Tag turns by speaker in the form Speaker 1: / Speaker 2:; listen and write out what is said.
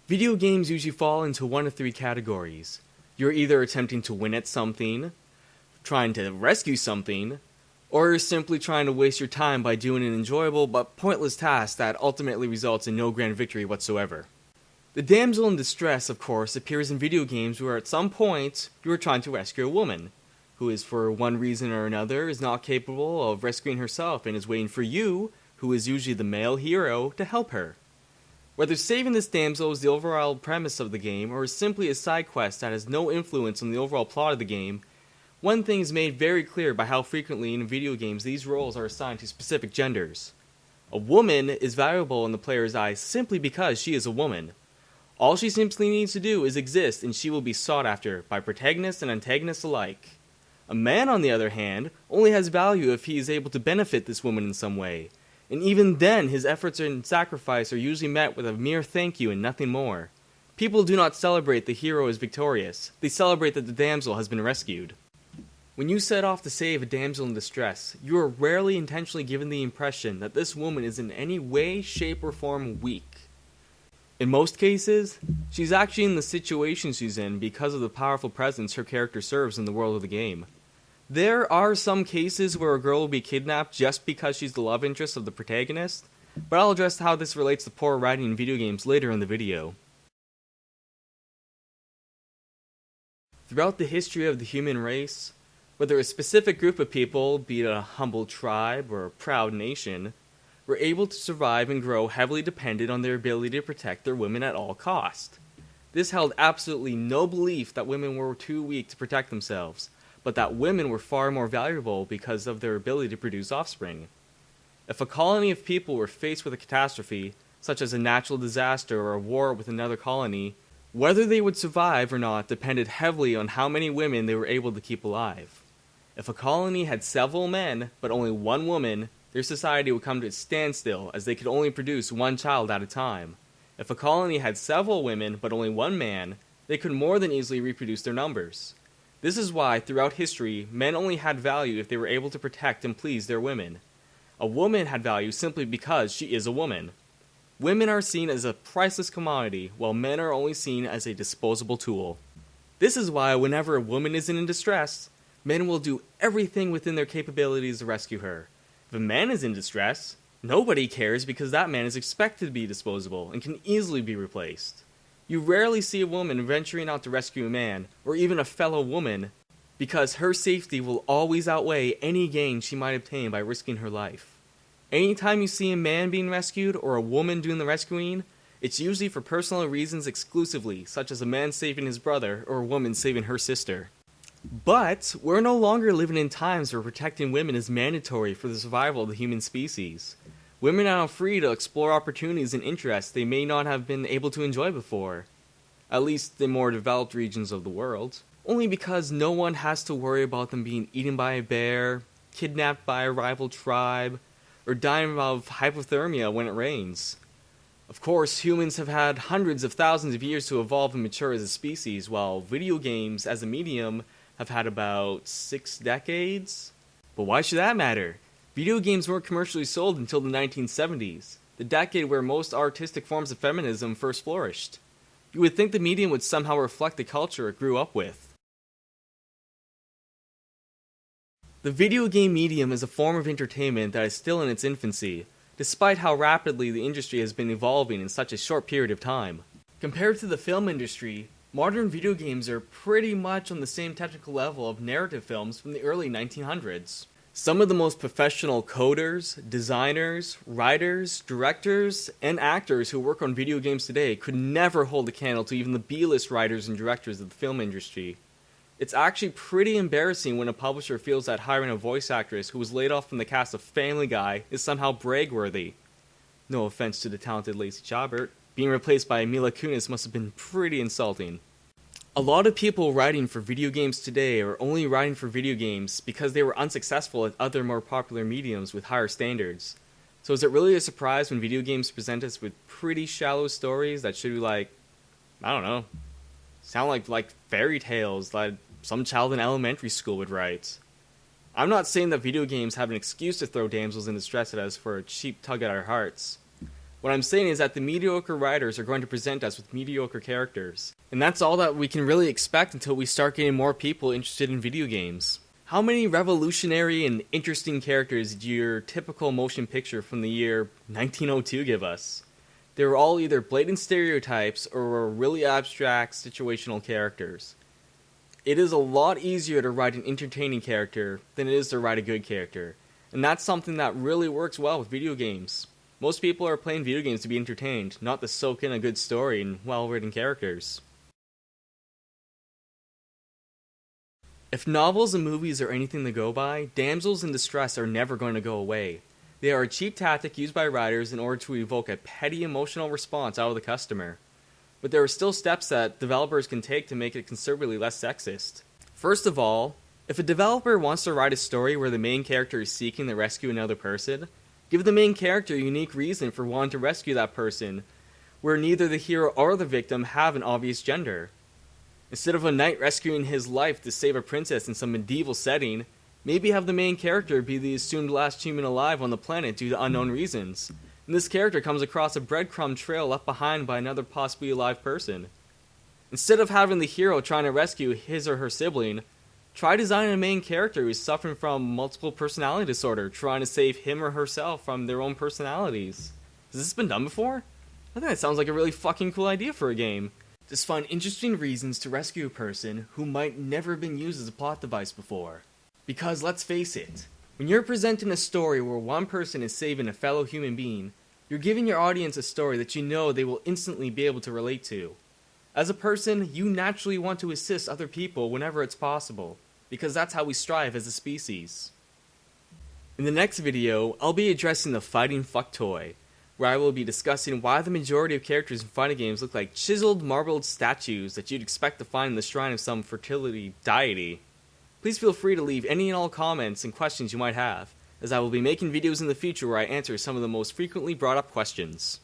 Speaker 1: Video games usually fall into one of three categories. You're either attempting to win at something, trying to rescue something, or you're simply trying to waste your time by doing an enjoyable but pointless task that ultimately results in no grand victory whatsoever. The damsel in distress, of course, appears in video games where at some point you are trying to rescue a woman, who is for one reason or another is not capable of rescuing herself and is waiting for you, who is usually the male hero, to help her. Whether saving this damsel is the overall premise of the game or is simply a side quest that has no influence on the overall plot of the game, one thing is made very clear by how frequently in video games these roles are assigned to specific genders. A woman is valuable in the player's eyes simply because she is a woman. All she simply needs to do is exist and she will be sought after by protagonists and antagonists alike. A man, on the other hand, only has value if he is able to benefit this woman in some way, and even then his efforts and sacrifice are usually met with a mere thank you and nothing more. People do not celebrate the hero is victorious, they celebrate that the damsel has been rescued. When you set off to save a damsel in distress, you are rarely intentionally given the impression that this woman is in any way, shape, or form weak. In most cases, she's actually in the situation she's in because of the powerful presence her character serves in the world of the game. There are some cases where a girl will be kidnapped just because she's the love interest of the protagonist, but I'll address how this relates to poor writing in video games later in the video. Throughout the history of the human race, whether a specific group of people, be it a humble tribe or a proud nation, were able to survive and grow heavily dependent on their ability to protect their women at all cost. This held absolutely no belief that women were too weak to protect themselves, but that women were far more valuable because of their ability to produce offspring. If a colony of people were faced with a catastrophe, such as a natural disaster or a war with another colony, whether they would survive or not depended heavily on how many women they were able to keep alive. If a colony had several men, but only one woman, their society would come to a standstill as they could only produce one child at a time. If a colony had several women, but only one man, they could more than easily reproduce their numbers. This is why, throughout history, men only had value if they were able to protect and please their women. A woman had value simply because she is a woman. Women are seen as a priceless commodity, while men are only seen as a disposable tool. This is why whenever a woman is in distress, men will do everything within their capabilities to rescue her. If a man is in distress, nobody cares because that man is expected to be disposable and can easily be replaced. You rarely see a woman venturing out to rescue a man, or even a fellow woman, because her safety will always outweigh any gain she might obtain by risking her life. Anytime you see a man being rescued or a woman doing the rescuing, it's usually for personal reasons exclusively, such as a man saving his brother or a woman saving her sister. But we're no longer living in times where protecting women is mandatory for the survival of the human species. Women are now free to explore opportunities and interests they may not have been able to enjoy before, at least in more developed regions of the world, only because no one has to worry about them being eaten by a bear, kidnapped by a rival tribe, or dying of hypothermia when it rains. Of course, humans have had hundreds of thousands of years to evolve and mature as a species, while video games as a medium have had about 6 decades. But why should that matter? Video games weren't commercially sold until the 1970s, the decade where most artistic forms of feminism first flourished. You would think the medium would somehow reflect the culture it grew up with. The video game medium is a form of entertainment that is still in its infancy, despite how rapidly the industry has been evolving in such a short period of time. Compared to the film industry, modern video games are pretty much on the same technical level of narrative films from the early 1900s. Some of the most professional coders, designers, writers, directors, and actors who work on video games today could never hold a candle to even the B-list writers and directors of the film industry. It's actually pretty embarrassing when a publisher feels that hiring a voice actress who was laid off from the cast of Family Guy is somehow brag-worthy. No offense to the talented Lacey Chabert, being replaced by Mila Kunis must have been pretty insulting. A lot of people writing for video games today are only writing for video games because they were unsuccessful at other more popular mediums with higher standards. So is it really a surprise when video games present us with pretty shallow stories that should be sound like fairy tales that some child in elementary school would write? I'm not saying that video games have an excuse to throw damsels in distress at us for a cheap tug at our hearts. What I'm saying is that the mediocre writers are going to present us with mediocre characters. And that's all that we can really expect until we start getting more people interested in video games. How many revolutionary and interesting characters did your typical motion picture from the year 1902 give us? They were all either blatant stereotypes or were really abstract situational characters. It is a lot easier to write an entertaining character than it is to write a good character, and that's something that really works well with video games. Most people are playing video games to be entertained, not to soak in a good story and well-written characters. If novels and movies are anything to go by, damsels in distress are never going to go away. They are a cheap tactic used by writers in order to evoke a petty emotional response out of the customer. But there are still steps that developers can take to make it considerably less sexist. First of all, if a developer wants to write a story where the main character is seeking to rescue another person, give the main character a unique reason for wanting to rescue that person, where neither the hero or the victim have an obvious gender. Instead of a knight rescuing his life to save a princess in some medieval setting, maybe have the main character be the assumed last human alive on the planet due to unknown reasons, and this character comes across a breadcrumb trail left behind by another possibly alive person. Instead of having the hero trying to rescue his or her sibling, try designing a main character who is suffering from multiple personality disorder, trying to save him or herself from their own personalities. Has this been done before? I think that sounds like a really fucking cool idea for a game. Just find interesting reasons to rescue a person who might never have been used as a plot device before. Because let's face it, when you're presenting a story where one person is saving a fellow human being, you're giving your audience a story that you know they will instantly be able to relate to. As a person, you naturally want to assist other people whenever it's possible, because that's how we strive as a species. In the next video, I'll be addressing the fighting fuck toy, where I will be discussing why the majority of characters in fighting games look like chiseled, marbled statues that you'd expect to find in the shrine of some fertility deity. Please feel free to leave any and all comments and questions you might have, as I will be making videos in the future where I answer some of the most frequently brought up questions.